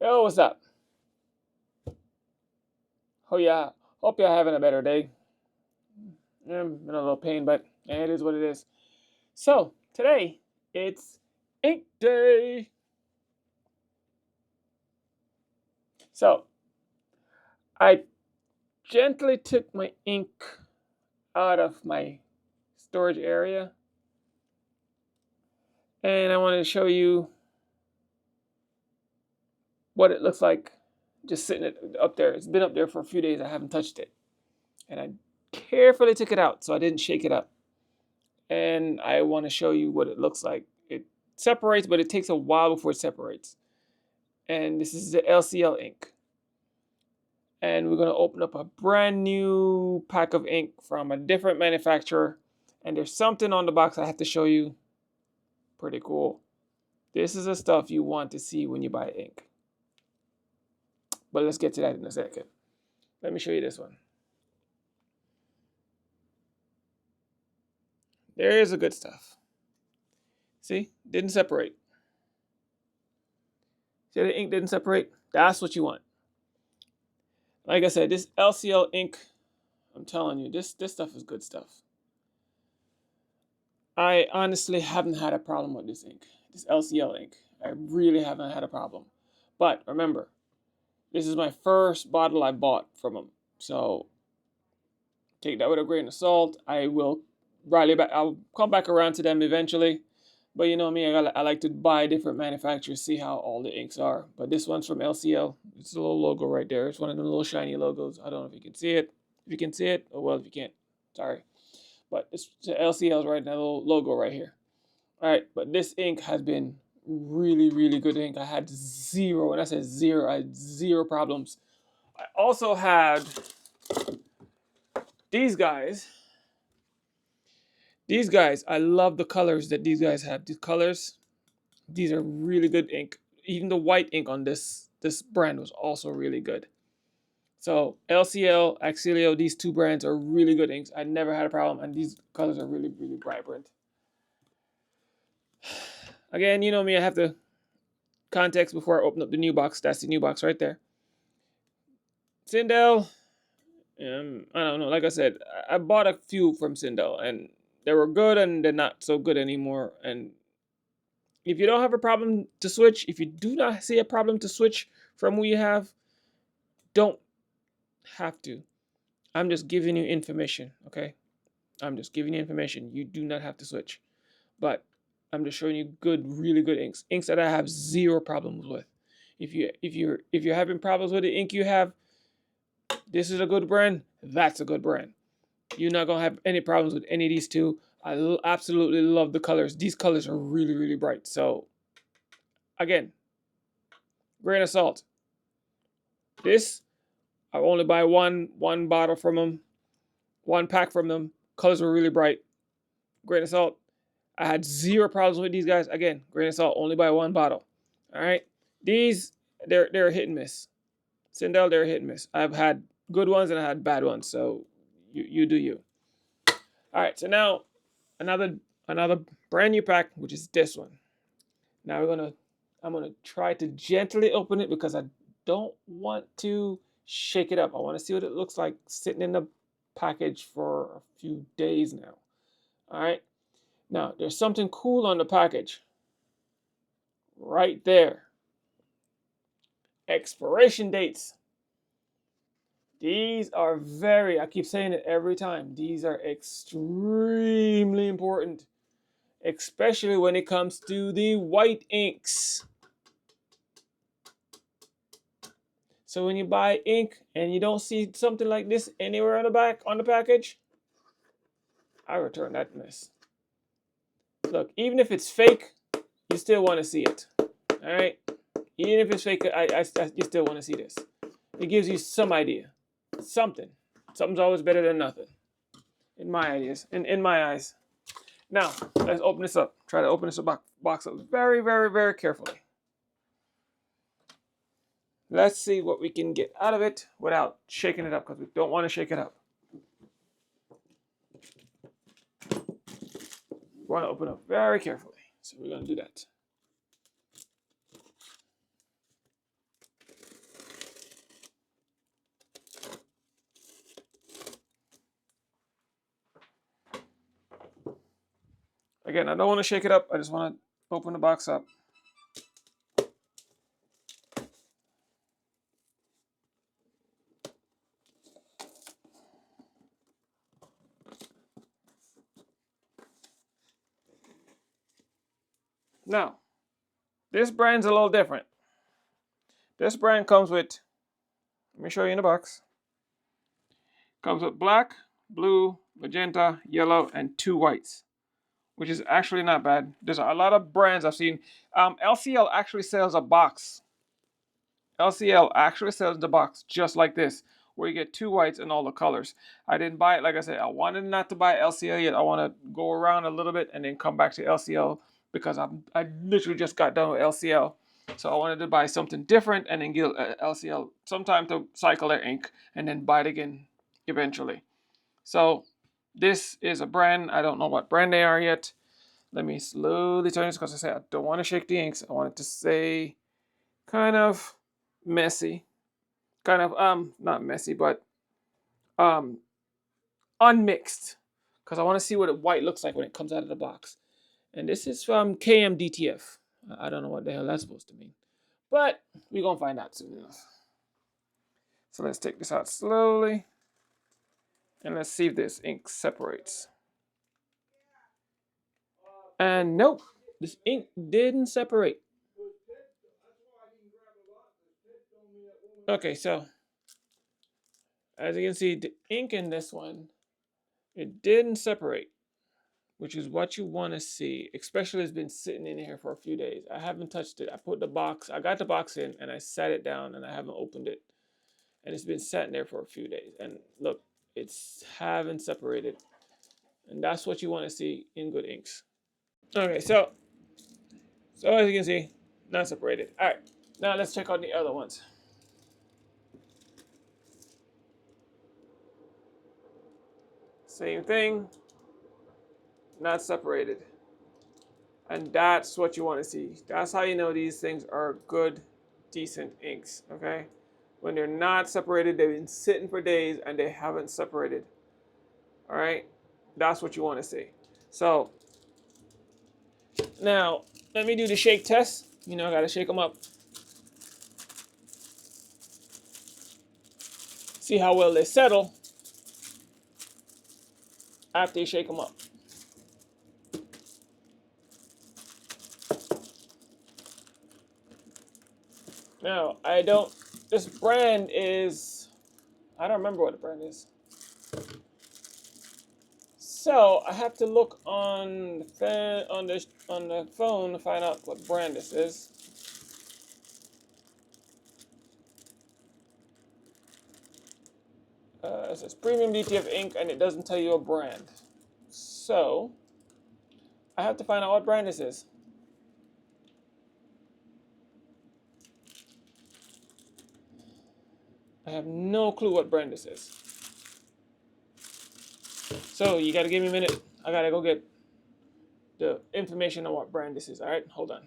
Yo, what's up? Oh yeah, hope you're having a better day. I'm in a little pain, but it is what it is. So today it's ink day. So I gently took my ink out of my storage area, and I wanted to show you what it looks like just sitting up there. It's been up there for a few days. I haven't touched it, and I carefully took it out so I didn't shake it up. And I want to show you what it looks like. It separates, but it takes a while before it separates. And this is the LCL ink. And we're going to open up a brand new pack of ink from a different manufacturer. And there's something on the box I have to show you. Pretty cool. This is the stuff you want to see when you buy ink. But let's get to that in a second. Let me show you this one. There's the good stuff. See? Didn't separate. See, the ink didn't separate? That's what you want. Like I said, this LCL ink, I'm telling you, this stuff is good stuff. I honestly haven't had a problem with this ink, this LCL ink. I really haven't had a problem. But remember, this is my first bottle I bought from them. So take that with a grain of salt. I will rally back. I'll come back around to them eventually. But you know me, I like to buy different manufacturers, see how all the inks are. But this one's from LCL. It's a little logo right there. It's one of the little shiny logos. I don't know if you can see it. If you can see it, oh well, if you can't, sorry. But it's LCL's right now, little logo right here. All right, but this ink has been really, really good ink. I had zero, and I said zero, I had zero problems. I also had these guys. These guys, I love the colors that these guys have. These colors, these are really good ink. Even the white ink on this brand was also really good. So LCL, Axilio, these two brands are really good inks. I never had a problem, and these colors are really, really vibrant. Again, you know me, I have the context before I open up the new box. That's the new box right there. Sindel, I don't know. Like I said, I bought a few from Sindel, and they were good, and they're not so good anymore. And if you don't have a problem to switch, if you do not see a problem to switch from what you have, don't have to. I'm just giving you information, okay? I'm just giving you information. You do not have to switch. But I'm just showing you good, really good inks. Inks that I have zero problems with. If you're having problems with the ink you have, this is a good brand, that's a good brand. You're not gonna have any problems with any of these two. I absolutely love the colors. These colors are really, really bright. So again, grain of salt. This, I only buy one bottle from them, one pack from them. Colors were really bright. Grain of salt. I had zero problems with these guys. Again, grain of salt, only buy one bottle. All right. These, they're a hit and miss. Sindel, they're a hit and miss. I've had good ones and I had bad ones. So you do you. All right. So now another brand new pack, which is this one. Now I'm gonna try to gently open it because I don't want to shake it up. I want to see what it looks like sitting in the package for a few days now. All right. Now there's something cool on the package. Right there. Expiration dates. These are I keep saying it every time, these are extremely important, especially when it comes to the white inks. So when you buy ink and you don't see something like this anywhere on the back on the package, I return that mess. Look, even if it's fake, you still want to see it. All right, even if it's fake, you still want to see this. It gives you some idea, something. Something's always better than nothing, in my ideas, in my eyes. Now let's open this up. Try to open this box up very, very, very carefully. Let's see what we can get out of it without shaking it up, because we don't want to shake it up. We want to open up very carefully. So we're going to do that. Again, I don't want to shake it up. I just want to open the box up. Now, this brand's a little different. This brand comes with, let me show you in the box. Comes with black, blue, magenta, yellow, and 2 whites, which is actually not bad. There's a lot of brands I've seen. LCL actually sells a box. LCL actually sells the box just like this, where you get 2 whites and all the colors. I didn't buy it. Like I said, I wanted not to buy LCL yet. I want to go around a little bit and then come back to LCL because I literally just got done with LCL. So I wanted to buy something different and then give LCL some time to cycle their ink and then buy it again eventually. So this is a brand. I don't know what brand they are yet. Let me slowly turn this because I said I don't want to shake the inks. I want it to say kind of messy. Kind of not messy, but um unmixed. Because I want to see what a white looks like when it comes out of the box. And this is from DTF. I don't know what the hell that's supposed to mean. But we're gonna find out soon enough. So let's take this out slowly. And let's see if this ink separates. And nope, this ink didn't separate. Okay, so as you can see, the ink in this one, it didn't separate, which is what you want to see, especially it's been sitting in here for a few days. I haven't touched it. I got the box in and I sat it down and I haven't opened it. And it's been sitting there for a few days. And look, it's haven't separated. And that's what you want to see in good inks. Okay, so as you can see, not separated. All right, now let's check out the other ones. Same thing, not separated. And that's what you want to see. That's how you know these things are good, decent inks, okay? When they're not separated, they've been sitting for days and they haven't separated. All right? That's what you want to see. So, now, let me do the shake test. You know, I got to shake them up. See how well they settle after you shake them up. Now, this brand is, I don't remember what the brand is. So I have to look on the phone to find out what brand this is. It says premium DTF ink, and it doesn't tell you a brand. So I have to find out what brand this is. I have no clue what brand this is. So you gotta give me a minute. I gotta go get the information on what brand this is. All right, hold on.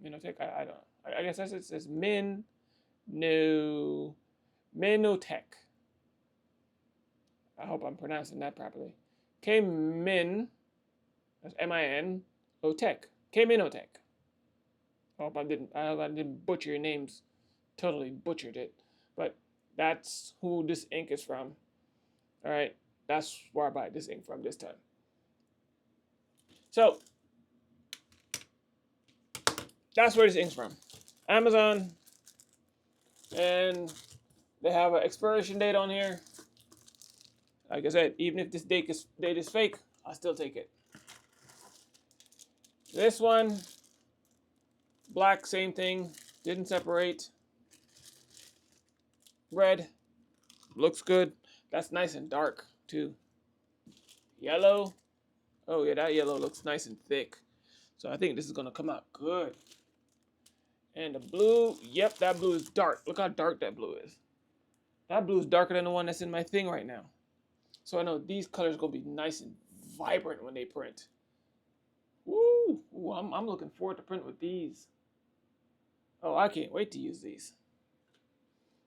Kminoteh. I don't. I guess that's it. Says Kminoteh. I hope I'm pronouncing that properly. Kmin. That's Min-O-Tech. Kminoteh. I hope I didn't butcher your names. Totally butchered it. But that's who this ink is from. All right, that's where I buy this ink from this time. So that's where this ink's from. Amazon, and they have an expiration date on here. Like I said, even if this date is fake, I'll still take it. This one, black, same thing, didn't separate. Red, looks good. That's nice and dark too. Yellow, oh yeah, that yellow looks nice and thick. So I think this is gonna come out good. And the blue, yep, that blue is dark. Look how dark that blue is. That blue is darker than the one that's in my thing right now. So I know these colors are gonna be nice and vibrant when they print. Woo! Ooh, I'm looking forward to print with these. Oh, I can't wait to use these.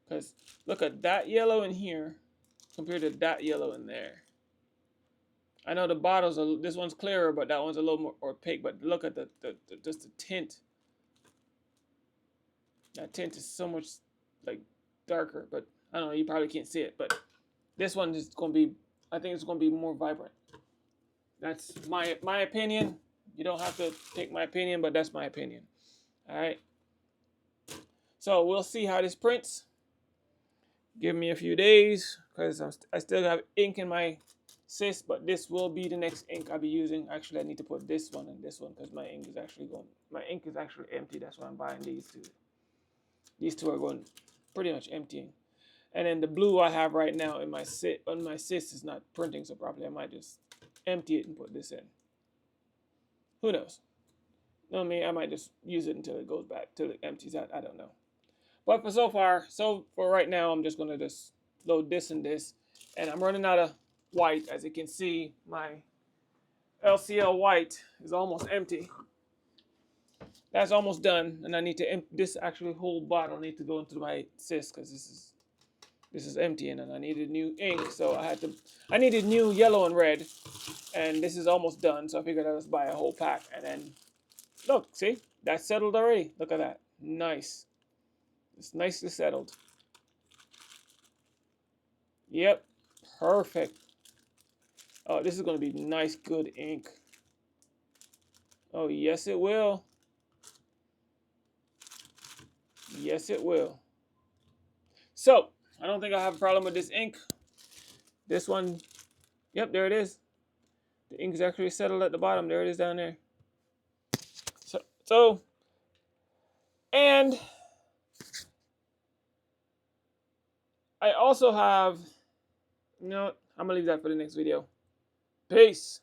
Because look at that yellow in here compared to that yellow in there. I know the bottles are, this one's clearer, but that one's a little more opaque. But look at the just the tint. That tint is so much like darker, but I don't know. You probably can't see it, but this one is gonna be. I think it's gonna be more vibrant. That's my opinion. You don't have to take my opinion, but that's my opinion. All right. So we'll see how this prints. Give me a few days because I still have ink in my sys, but this will be the next ink I'll be using. Actually, I need to put this one and this one because my ink is actually going. My ink is actually empty. That's why I'm buying these two. These two are going pretty much emptying. And then the blue I have right now in my sys is not printing so properly. I might just empty it and put this in. Who knows? No, I mean, I might just use it until it goes back, till it empties out. I don't know. But for right now, I'm just gonna just load this and this, and I'm running out of white. As you can see, my LCL white is almost empty. That's almost done, and I need to this actually whole bottle need to go into my sys because this is emptying, and I needed new ink, so I needed new yellow and red, and this is almost done. So I figured I'd just buy a whole pack, and then look, see, that's settled already. Look at that, nice. It's nicely settled. Yep, perfect. Oh, this is going to be nice, good ink. Oh, yes, it will. Yes, it will. So, I don't think I have a problem with this ink. This one, yep, there it is. The ink is actually settled at the bottom. There it is down there. So and I also have, I'm going to leave that for the next video. Peace.